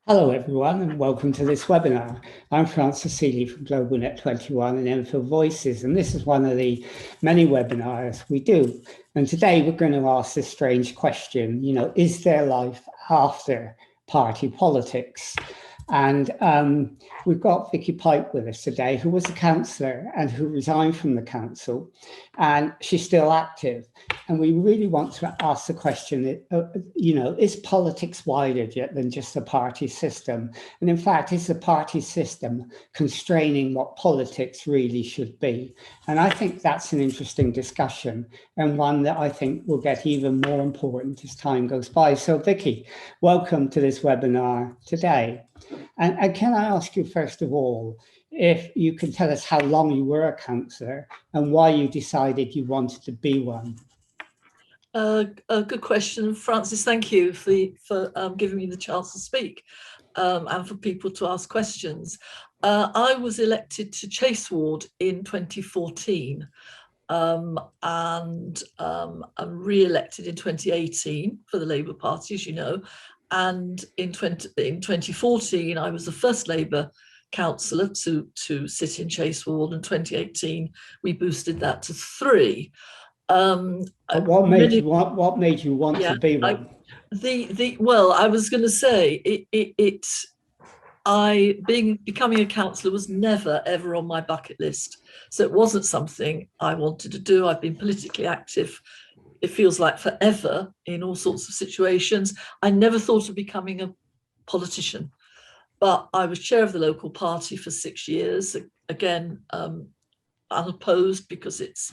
Hello everyone and welcome to this webinar. I'm Francis Seeley from Global Net 21 and Enfield Voices, and this is one of the many webinars we do. And today we're going to ask this strange question, is there life after party politics? And we've got Vicki Pite with us today, who was a councillor and who resigned from the council, and she's still active. And we really want to ask the question, is politics wider than just a party system? And in fact, is the party system constraining what politics really should be? And I think that's an interesting discussion, and one that I think will get even more important as time goes by. So Vicki, welcome to this webinar today. And can I ask you, first of all, if you can tell us how long you were a councillor and why you decided you wanted to be one? A good question, Francis. Thank you for giving me the chance to speak and for people to ask questions. I was elected to Chase Ward in 2014 and I'm re-elected in 2018 for the Labour Party, as you know. And in 2014, I was the first Labour councillor to sit in Chase Ward. In 2018, we boosted that to 3. What made you want to be one? Well, I was going to say becoming a councillor was never ever on my bucket list, so it wasn't something I wanted to do. I've been politically active, it feels like forever, in all sorts of situations. I never thought of becoming a politician, but I was chair of the local party for 6 years, again unopposed, because it's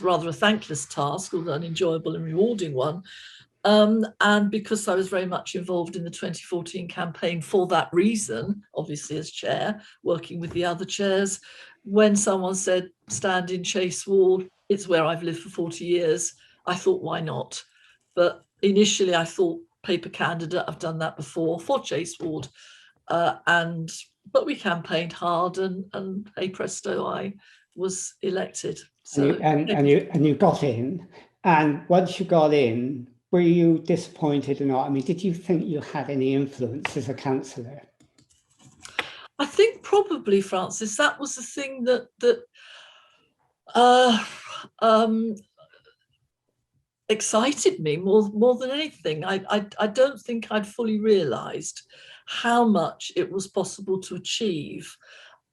rather a thankless task, although an enjoyable and rewarding one, and because I was very much involved in the 2014 campaign for that reason, obviously as chair, working with the other chairs. When someone said stand in Chase Ward, it's where I've lived for 40 years, I thought, why not? But initially I thought paper candidate, I've done that before for Chase Ward, but we campaigned hard, and hey presto, I was elected. So and you got in, and once you got in, were you disappointed or not? I mean, did you think you had any influence as a councillor? I think probably, Francis, that was the thing that excited me more than anything. I don't think I'd fully realised how much it was possible to achieve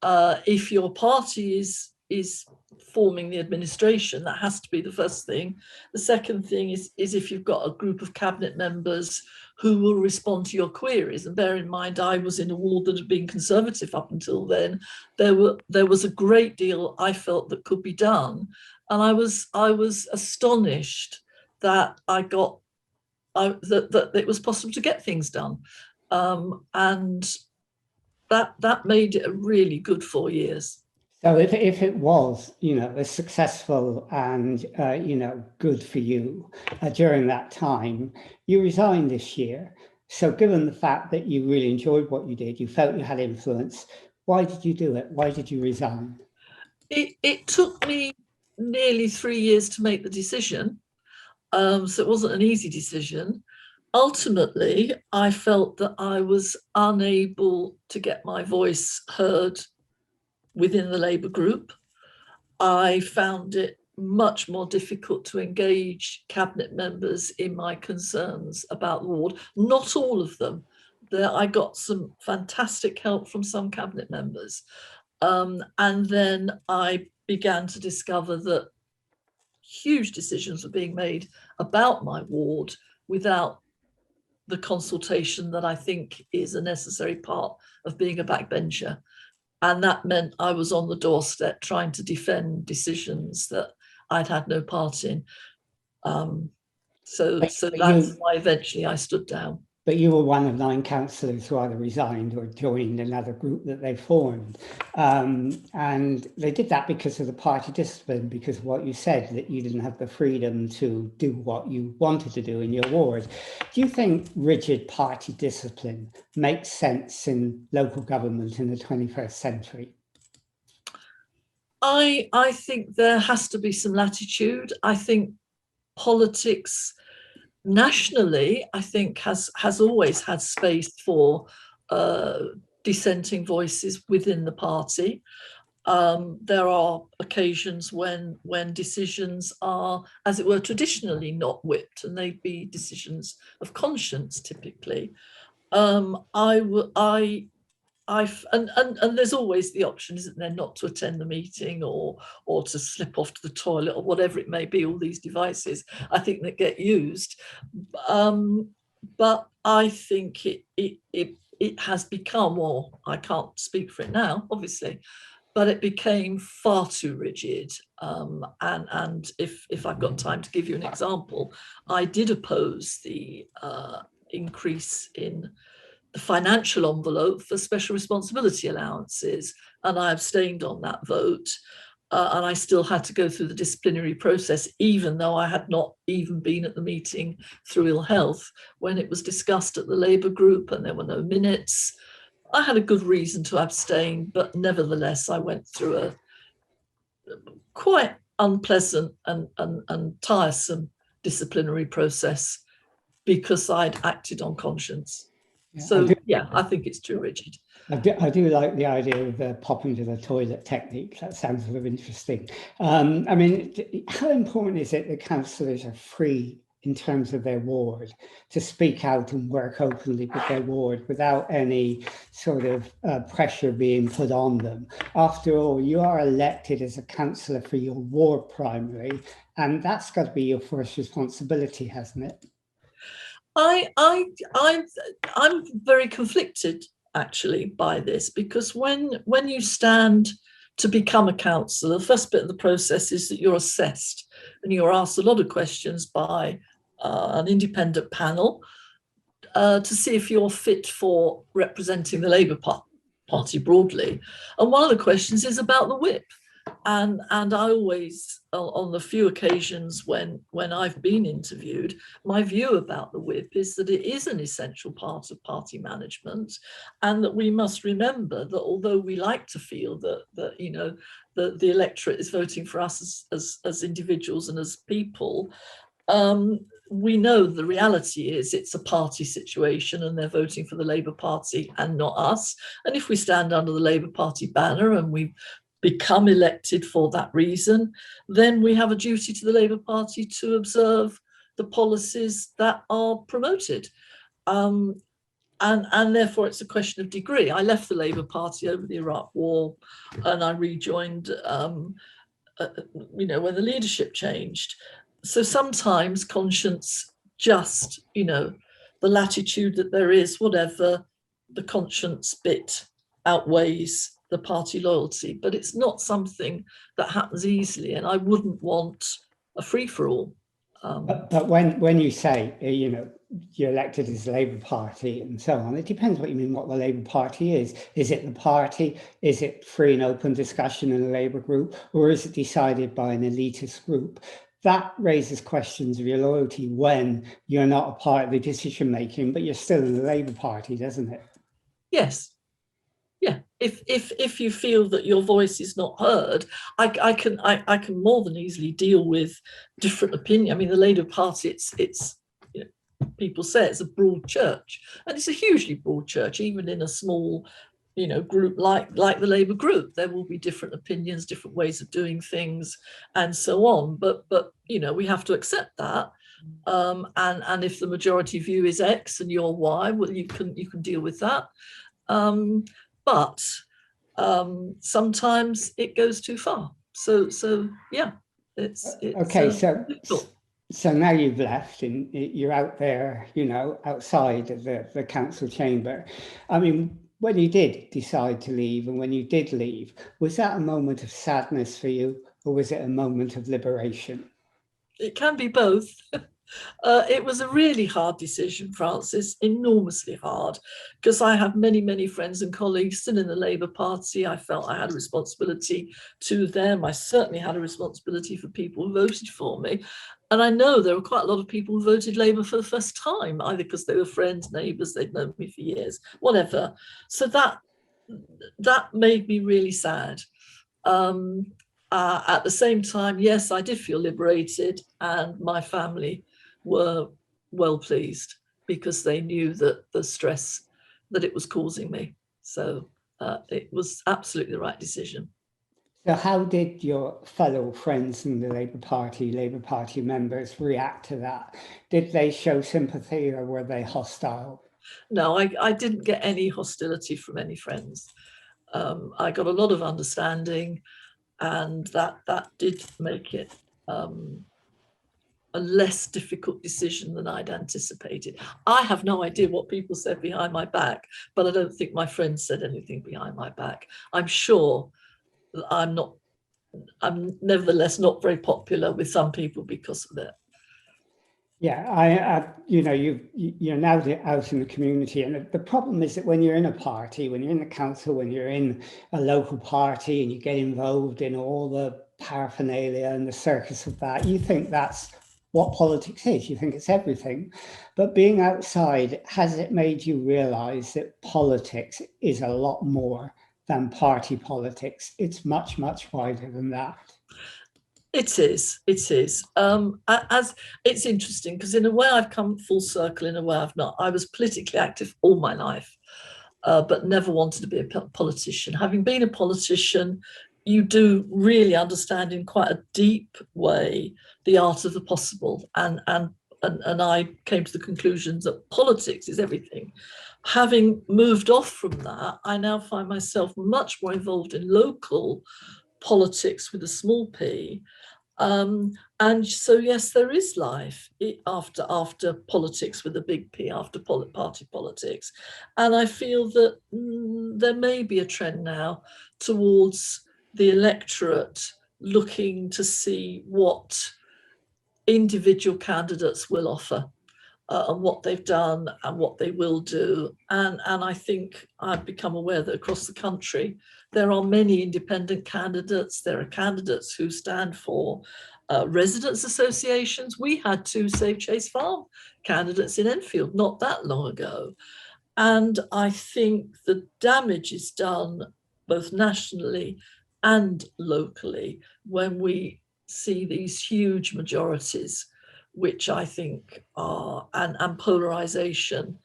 if your party is forming the administration. That has to be the first thing. The second thing is if you've got a group of cabinet members who will respond to your queries. And bear in mind, I was in a ward that had been Conservative up until then. There was a great deal I felt that could be done, and I was astonished that that it was possible to get things done, and that made it a really good 4 years. So if it was, as successful and, good for you during that time, you resigned this year. So given the fact that you really enjoyed what you did, you felt you had influence, why did you do it? Why did you resign? It took me nearly 3 years to make the decision. So it wasn't an easy decision. Ultimately, I felt that I was unable to get my voice heard within the Labour group. I found it much more difficult to engage cabinet members in my concerns about the ward. Not all of them. I got some fantastic help from some cabinet members. And then I began to discover that huge decisions were being made about my ward without the consultation that I think is a necessary part of being a backbencher. And that meant I was on the doorstep trying to defend decisions that I'd had no part in. So that's why eventually I stood down. But you were one of 9 councillors who either resigned or joined another group that they formed. And they did that because of the party discipline, because of what you said, that you didn't have the freedom to do what you wanted to do in your ward. Do you think rigid party discipline makes sense in local government in the 21st century? I think there has to be some latitude. I think politics nationally, I think has always had space for dissenting voices within the party. There are occasions when decisions are, as it were, traditionally not whipped, and they'd be decisions of conscience typically. And there's always the option, isn't there, not to attend the meeting or to slip off to the toilet or whatever it may be. All these devices, I think, that get used, but I think it has become, or I can't speak for it now, obviously, but it became far too rigid. And if I've got time to give you an example, I did oppose the increase in the financial envelope for special responsibility allowances, and I abstained on that vote. And I still had to go through the disciplinary process, even though I had not even been at the meeting through ill health, when it was discussed at the Labour group and there were no minutes. I had a good reason to abstain, but nevertheless, I went through a quite unpleasant and tiresome disciplinary process because I'd acted on conscience. Yeah, so, I think it's too rigid. I do like the idea of the popping to the toilet technique. That sounds sort of interesting. I mean, how important is it that councillors are free in terms of their ward to speak out and work openly with their ward without any sort of pressure being put on them? After all, you are elected as a councillor for your ward primary, and that's got to be your first responsibility, hasn't it? I'm very conflicted actually by this, because when you stand to become a councillor, the first bit of the process is that you're assessed and you're asked a lot of questions by an independent panel to see if you're fit for representing the Labour Party broadly. And one of the questions is about the whip. And I always, on the few occasions when I've been interviewed, my view about the whip is that it is an essential part of party management, and that we must remember that although we like to feel that you know the electorate is voting for us as individuals and as people, we know the reality is it's a party situation and they're voting for the Labour Party and not us. And if we stand under the Labour Party banner and we become elected for that reason, then we have a duty to the Labour Party to observe the policies that are promoted. And therefore it's a question of degree. I left the Labour Party over the Iraq War and I rejoined when the leadership changed. So sometimes conscience just, the latitude that there is, whatever, the conscience bit outweighs the party loyalty, but it's not something that happens easily, and I wouldn't want a free-for-all. But when you say, you're elected as the Labour Party and so on, it depends what you mean what the Labour Party is. Is it the party? Is it free and open discussion in a Labour group? Or is it decided by an elitist group? That raises questions of your loyalty when you're not a part of the decision making, but you're still in the Labour Party, doesn't it? Yes. Yeah. If you feel that your voice is not heard, I can more than easily deal with different opinion. I mean, the Labour Party, it's people say it's a broad church, and it's a hugely broad church. Even in a small group like the Labour group, there will be different opinions, different ways of doing things, and so on. But we have to accept that. And if the majority view is X and you're Y, well, you can deal with that. But sometimes it goes too far. So yeah, it's okay. So now you've left and you're out there, outside of the council chamber. I mean, when you did decide to leave and when you did leave, was that a moment of sadness for you, or was it a moment of liberation? It can be both. It was a really hard decision, Francis, enormously hard, because I have many, many friends and colleagues still in the Labour Party. I felt I had a responsibility to them. I certainly had a responsibility for people who voted for me. And I know there were quite a lot of people who voted Labour for the first time, either because they were friends, neighbours, they'd known me for years, whatever. So that made me really sad. At the same time, yes, I did feel liberated, and my family were well pleased, because they knew that the stress that it was causing me. So it was absolutely the right decision. So how did your fellow friends in the Labour Party members react to that? Did they show sympathy or were they hostile? No, I didn't get any hostility from any friends. I got a lot of understanding, and that did make it a less difficult decision than I'd anticipated. I have no idea what people said behind my back, but I don't think my friends said anything behind my back. I'm sure that I'm nevertheless not very popular with some people because of it. Yeah, you know, you're now out in the community, and the problem is that when you're in a party, when you're in the council, when you're in a local party, and you get involved in all the paraphernalia and the circus of that, you think that's what politics is. You think it's everything. But being outside, has it made you realise that politics is a lot more than party politics? It's much, much wider than that. It is. As it's interesting, because in a way I've come full circle, in a way I've not. I was politically active all my life, but never wanted to be a politician. Having been a politician, you do really understand in quite a deep way the art of the possible. And I came to the conclusion that politics is everything. Having moved off from that, I now find myself much more involved in local politics with a small p. And so, yes, there is life after politics with a big P, after party politics. And I feel that there may be a trend now towards the electorate looking to see what individual candidates will offer. And what they've done and what they will do. And I think I've become aware that across the country, there are many independent candidates. There are candidates who stand for residents' associations. We had 2 Save Chase Farm candidates in Enfield not that long ago. And I think the damage is done both nationally and locally when we see these huge majorities, which I think are, and polarization.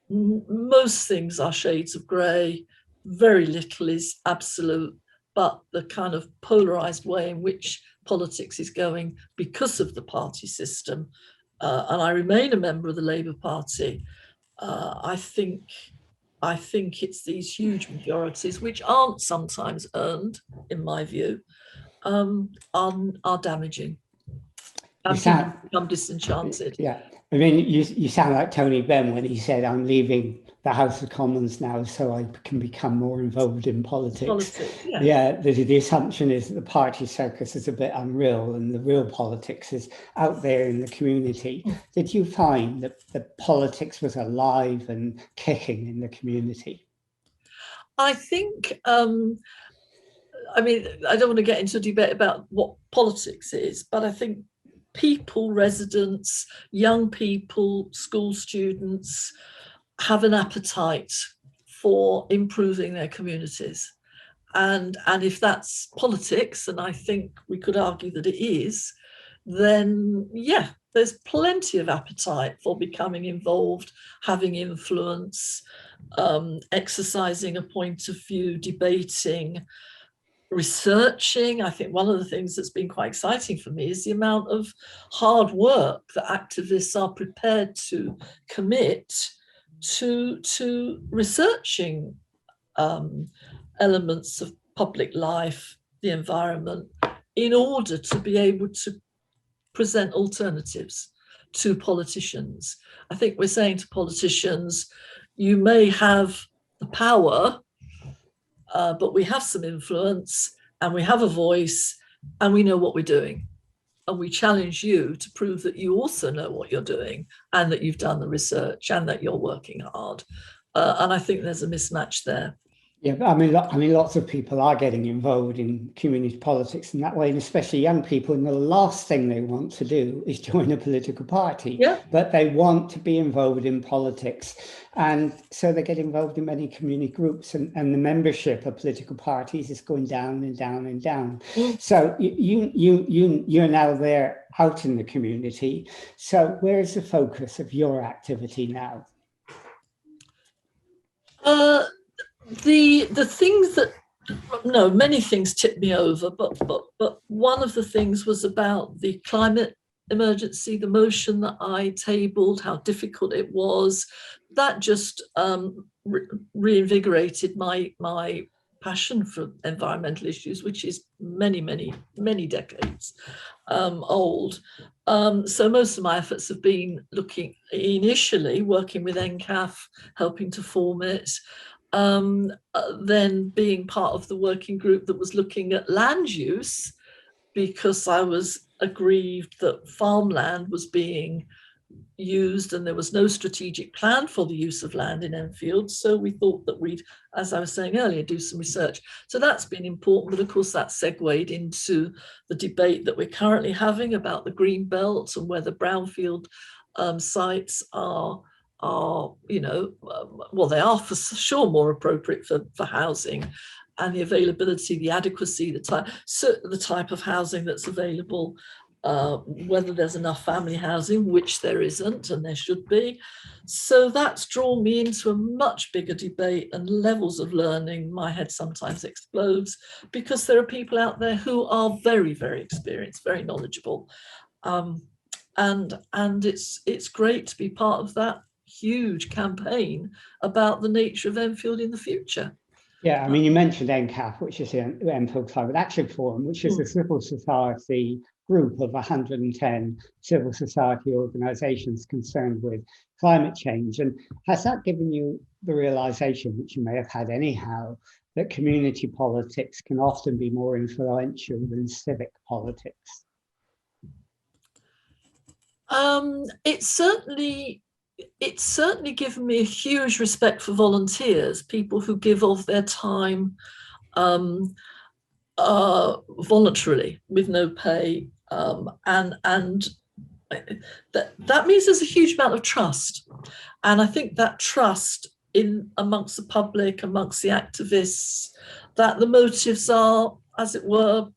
Most things are shades of grey, very little is absolute, but the kind of polarized way in which politics is going because of the party system, and I remain a member of the Labour Party, I think it's these huge majorities, which aren't sometimes earned, in my view, are damaging. And people become disenchanted. Yeah, I mean, you sound like Tony Benn when he said, "I'm leaving the House of Commons now so I can become more involved in politics." Yeah, the assumption is that the party circus is a bit unreal and the real politics is out there in the community. Did you find that the politics was alive and kicking in the community? I think, I mean, I don't want to get into a debate about what politics is, but I think people, residents, young people, school students have an appetite for improving their communities. And if that's politics, and I think we could argue that it is, then yeah, there's plenty of appetite for becoming involved, having influence, exercising a point of view, debating, researching. I think one of the things that's been quite exciting for me is the amount of hard work that activists are prepared to commit to researching elements of public life, the environment, in order to be able to present alternatives to politicians. I think we're saying to politicians, you may have the power, but we have some influence and we have a voice and we know what we're doing. And we challenge you to prove that you also know what you're doing and that you've done the research and that you're working hard. And I think there's a mismatch there. Yeah, but I mean, lots of people are getting involved in community politics in that way, and especially young people. And the last thing they want to do is join a political party, Yeah. but they want to be involved in politics, and so they get involved in many community groups, and the membership of political parties is going down and down and down. So you're now there out in the community. So where is the focus of your activity now? The things that, no, many things tipped me over, but one of the things was about the climate emergency, the motion that I tabled, how difficult it was. That just reinvigorated my passion for environmental issues, which is many decades old. So most of my efforts have been initially working with NCAF, helping to form it, then being part of the working group that was looking at land use, because I was aggrieved that farmland was being used and there was no strategic plan for the use of land in Enfield. So we thought that we'd, as I was saying earlier, do some research. So that's been important, but of course that segued into the debate that we're currently having about the green belt and whether brownfield sites are, you know, well, they are for sure more appropriate for housing, and the availability, the adequacy, the type of housing that's available, whether there's enough family housing, which there isn't, and there should be. So that's drawn me into a much bigger debate and levels of learning. My head sometimes explodes because there are people out there who are very experienced, very knowledgeable. And it's great to be part of that huge campaign about the nature of Enfield in the future. Yeah, I mean, you mentioned NCAF, which is the Enfield Climate Action Forum, which is a civil society group of 110 civil society organisations concerned with climate change. And has that given you the realisation, which you may have had anyhow, that community politics can often be more influential than civic politics? It's certainly given me a huge respect for volunteers, people who give of their time voluntarily with no pay, and that means there's a huge amount of trust, and I think that trust amongst the public, amongst the activists, that the motives are, as it were,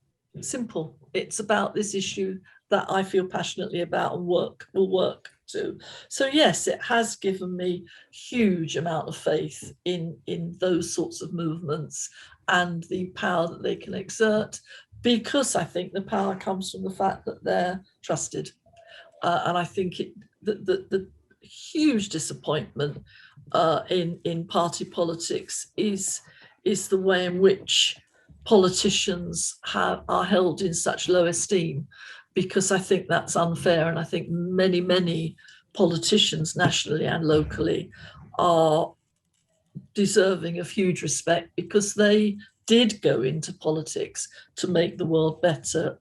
simple. It's about this issue that I feel passionately about and will work to. So yes, it has given me huge amount of faith in those sorts of movements and the power that they can exert, because I think the power comes from the fact that they're trusted. And I think the huge disappointment in party politics is the way in which politicians are held in such low esteem, because I think that's unfair. And I think many politicians nationally and locally are deserving of huge respect, because they did go into politics to make the world better.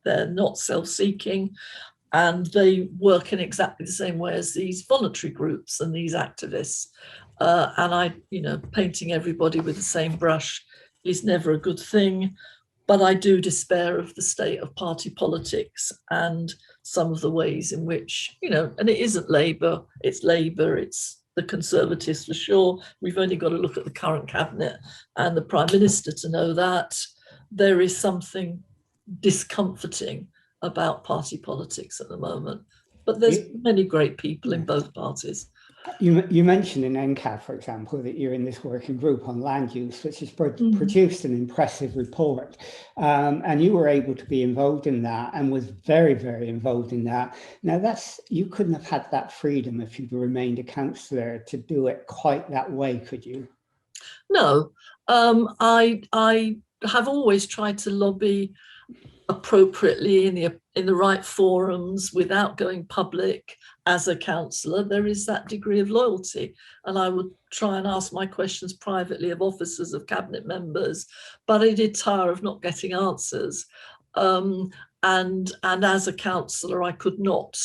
They're not self-seeking, and they work in exactly the same way as these voluntary groups and these activists. And painting everybody with the same brush is never a good thing. But I do despair of the state of party politics and some of the ways in which, and it isn't Labour, it's the Conservatives for sure. We've only got to look at the current cabinet and the Prime Minister to know that there is something discomforting about party politics at the moment. But there's many great people in both parties. You mentioned in NCAF, for example, that you're in this working group on land use, which has produced an impressive report. And you were able to be involved in that and was very involved in that. Now, you couldn't have had that freedom if you'd remained a councillor to do it quite that way, could you? No, I have always tried to lobby appropriately in the right forums without going public. As a councillor, there is that degree of loyalty, and I would try and ask my questions privately of officers, of cabinet members, but I did tire of not getting answers. And as a councillor, I could not,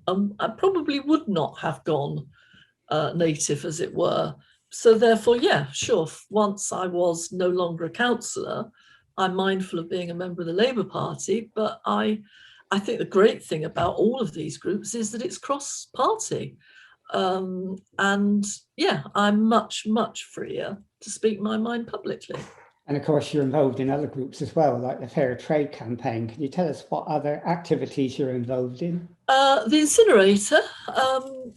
I probably would not have gone native, as it were, so therefore, yeah, sure, once I was no longer a councillor, I'm mindful of being a member of the Labour Party, but I think the great thing about all of these groups is that it's cross-party. And yeah, I'm much, much freer to speak my mind publicly. And of course, you're involved in other groups as well, like the Fair Trade campaign. Can you tell us what other activities you're involved in? The incinerator, and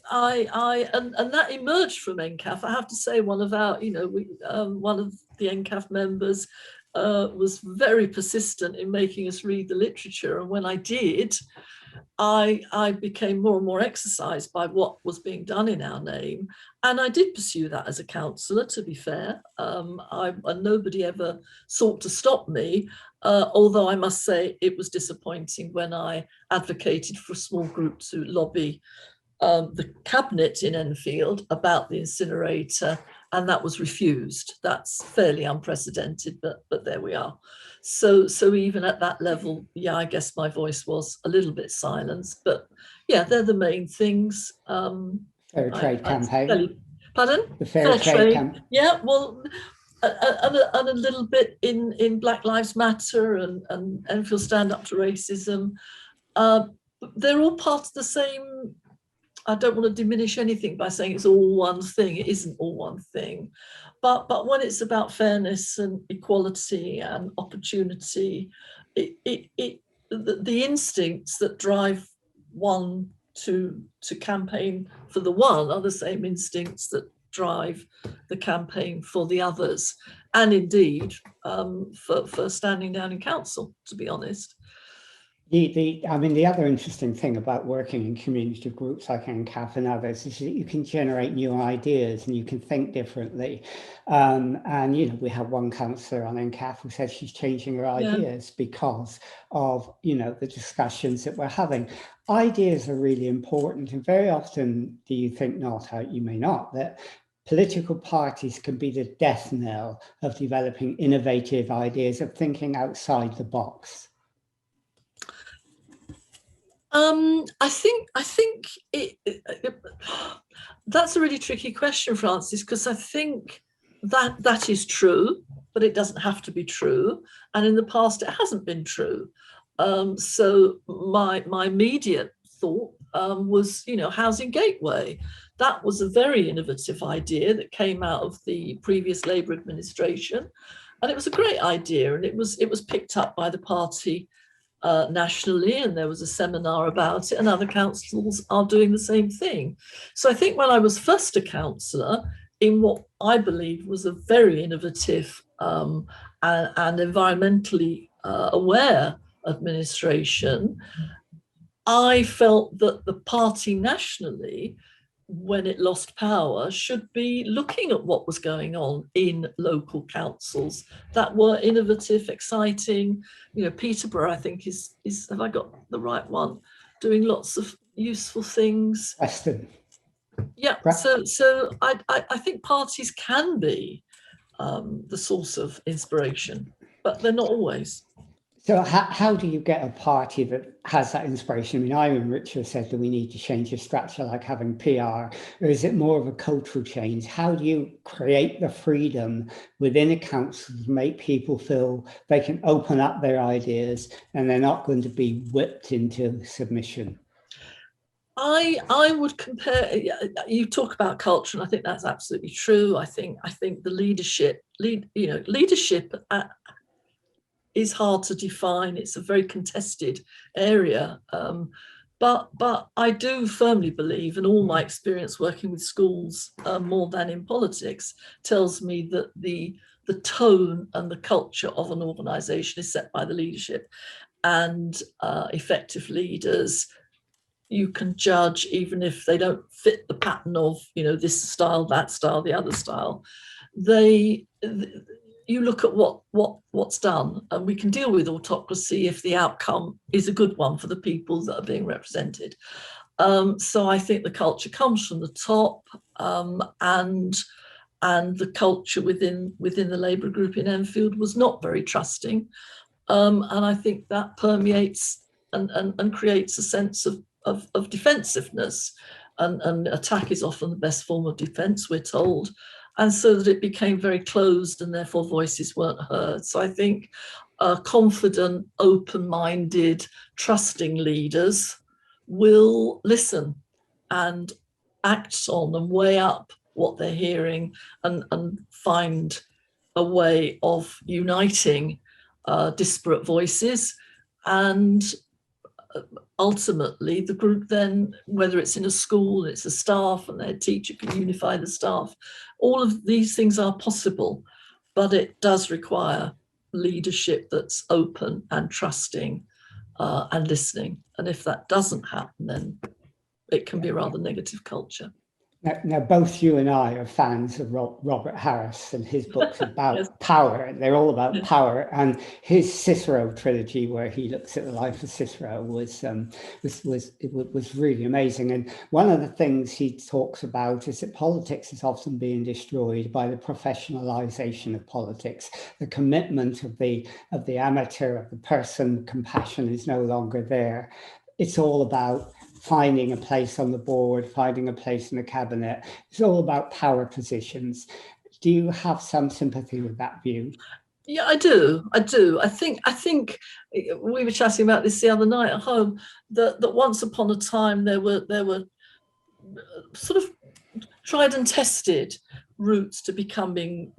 that emerged from NCAF. I have to say, one of our, one of the NCAF members was very persistent in making us read the literature, and when I did, I became more and more exercised by what was being done in our name, and I did pursue that as a councillor, to be fair. And nobody ever sought to stop me, although I must say it was disappointing when I advocated for a small group to lobby the cabinet in Enfield about the incinerator, and that was refused. That's fairly unprecedented, but there we are. So even at that level, yeah, I guess my voice was a little bit silenced, but yeah, they're the main things. Fair Trade campaign. Pardon? The Fair Trade campaign. Yeah, well, and a little bit in Black Lives Matter and Enfield Stand Up to Racism. They're all part of the same. I don't want to diminish anything by saying it's all one thing. It isn't all one thing. But when it's about fairness and equality and opportunity, the instincts that drive one to campaign for the one are the same instincts that drive the campaign for the others. And indeed, for standing down in council, to be honest. The other interesting thing about working in community groups like NCAF and others is that you can generate new ideas and you can think differently. And, we have one councillor on NCAF who says she's changing her ideas because of, the discussions that we're having. Ideas are really important, and very often do you think not, you may not, that political parties can be the death knell of developing innovative ideas, of thinking outside the box. I think that's a really tricky question, Francis, because I think that is true, but it doesn't have to be true. And in the past, it hasn't been true. So my immediate thought was, Housing Gateway. That was a very innovative idea that came out of the previous Labour administration, and it was a great idea, and it was picked up by the party nationally, and there was a seminar about it, and other councils are doing the same thing. So I think when I was first a councillor in what I believe was a very innovative and environmentally aware administration, I felt that the party nationally, when it lost power, should be looking at what was going on in local councils that were innovative, exciting. Peterborough, I think, is have I got the right one? Doing lots of useful things. Western. Yeah. So I think parties can be the source of inspiration, but they're not always. So how do you get a party that has that inspiration? I mean, Richard said that we need to change the structure, like having PR, or is it more of a cultural change? How do you create the freedom within a council to make people feel they can open up their ideas and they're not going to be whipped into submission? I would compare. You talk about culture, and I think that's absolutely true. I think the leadership is hard to define. It's a very contested area. But I do firmly believe, and all my experience working with schools more than in politics tells me that the tone and the culture of an organisation is set by the leadership, and effective leaders you can judge even if they don't fit the pattern of this style, that style, the other style. You look at what's done, and we can deal with autocracy if the outcome is a good one for the people that are being represented. So I think the culture comes from the top, and the culture within the Labour group in Enfield was not very trusting, and I think that permeates and creates a sense of defensiveness, and attack is often the best form of defence, we're told. and so that it became very closed and therefore voices weren't heard. So I think confident, open-minded, trusting leaders will listen and act on and weigh up what they're hearing and find a way of uniting disparate voices. And ultimately the group then, whether it's in a school, it's a staff and their teacher can unify the staff, all of these things are possible, but it does require leadership that's open and trusting and listening. And if that doesn't happen, then it can be a rather negative culture. Now, both you and I are fans of Robert Harris and his books about yes. power, and they're all about yes. power. And his Cicero trilogy, where he looks at the life of Cicero, was really amazing. And one of the things he talks about is that politics is often being destroyed by the professionalization of politics. The commitment of the amateur, of the person, compassion is no longer there. It's all about finding a place on the board, finding a place in the cabinet. It's all about power positions. Do you have some sympathy with that view? Yeah, I do. I think we were chatting about this the other night at home, that once upon a time there were sort of tried and tested routes to becoming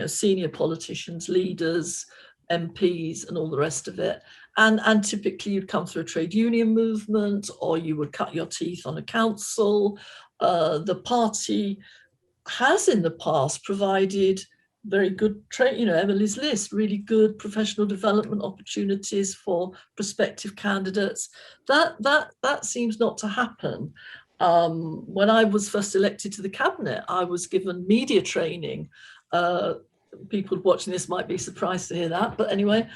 senior politicians, leaders, MPs and all the rest of it. And typically you'd come through a trade union movement, or you would cut your teeth on a council. The party has in the past provided very good Emily's List, really good professional development opportunities for prospective candidates. That seems not to happen. When I was first elected to the cabinet, I was given media training. People watching this might be surprised to hear that, but anyway,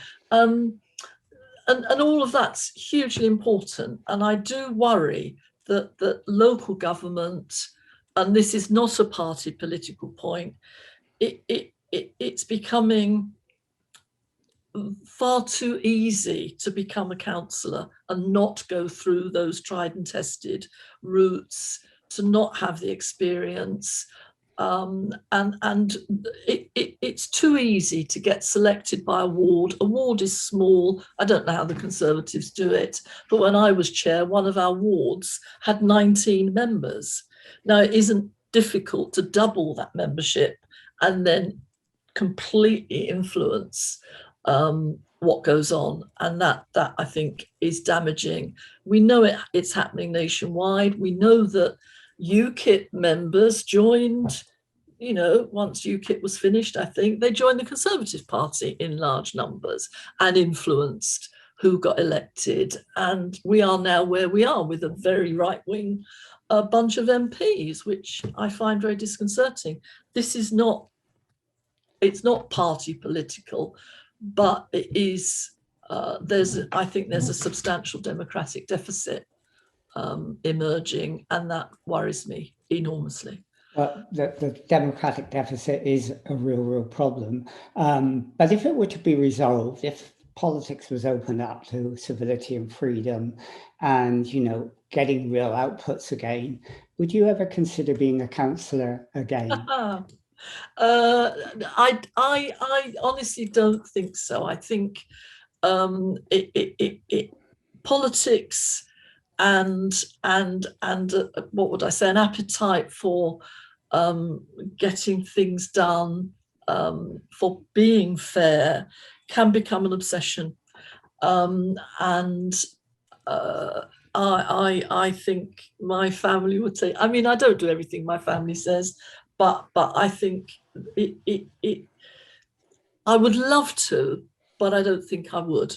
and all of that's hugely important. And I do worry that local government, and this is not a party political point, it's becoming far too easy to become a councillor and not go through those tried and tested routes, to not have the experience. And it's too easy to get selected by a ward. A ward is small. I don't know how the Conservatives do it, but when I was chair, one of our wards had 19 members. Now, it isn't difficult to double that membership and then completely influence what goes on, and that I think is damaging. We know it's happening nationwide. We know that UKIP members joined, once UKIP was finished, I think they joined the Conservative Party in large numbers and influenced who got elected. And we are now where we are, with a very right-wing bunch of MPs, which I find very disconcerting. This is not, it's not party political, but it is, I think there's a substantial democratic deficit emerging, and that worries me enormously. Well, the democratic deficit is a real problem. But if it were to be resolved, if politics was opened up to civility and freedom and, getting real outputs again, would you ever consider being a councillor again? I honestly don't think so. I think politics and what would I say, an appetite for getting things done, for being fair, can become an obsession. I think my family would say, I mean, I don't do everything my family says, but I think I would love to, but I don't think I would.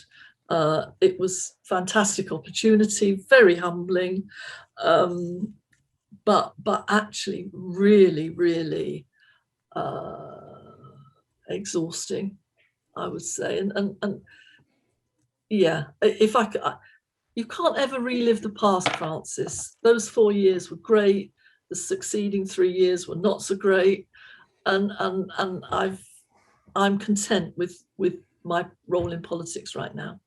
It was fantastic opportunity, very humbling, but actually really exhausting, I would say. And yeah, if I could, you can't ever relive the past, Francis. Those 4 years were great. The succeeding 3 years were not so great, and I'm content with my role in politics right now.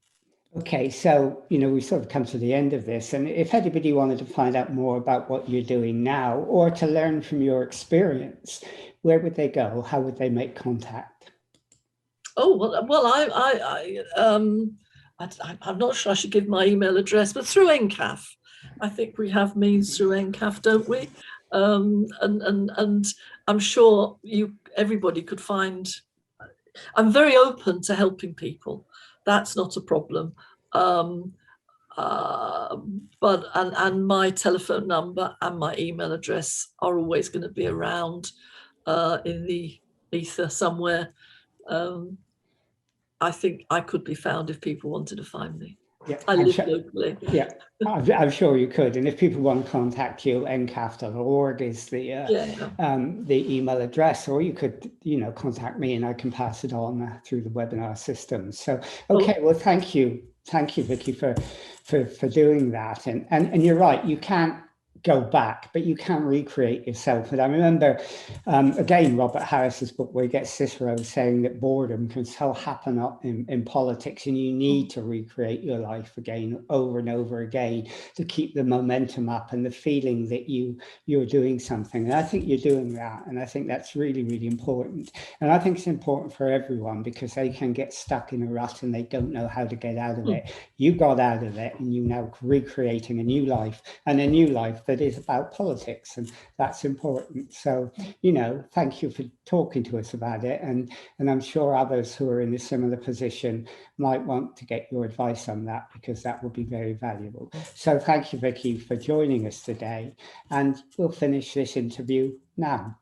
Okay, so, we've sort of come to the end of this. And if anybody wanted to find out more about what you're doing now or to learn from your experience, where would they go? How would they make contact? Oh, I'm not sure I should give my email address, but through NCAF. I think we have means through NCAF, don't we? And I'm sure everybody could find. I'm very open to helping people. That's not a problem. But my telephone number and my email address are always going to be around in the ether somewhere. I think I could be found if people wanted to find me. Yeah, I live locally. Yeah, I'm sure you could. And if people want to contact you, ncaf.org is the email address, or you could, contact me and I can pass it on through the webinar system. So, okay, well, thank you, Vicki, for doing that. And you're right, you can't go back, but you can recreate yourself. And I remember, again, Robert Harris's book where he gets Cicero saying that boredom can so happen in politics, and you need to recreate your life again, over and over again, to keep the momentum up and the feeling that you're doing something. And I think you're doing that. And I think that's really, really important. And I think it's important for everyone because they can get stuck in a rut and they don't know how to get out of it. You got out of it and you're now recreating a new life, and a new life that is about politics, and that's important. So, thank you for talking to us about it, and I'm sure others who are in a similar position might want to get your advice on that, because that would be very valuable. So thank you, Vicki, for joining us today, and we'll finish this interview now.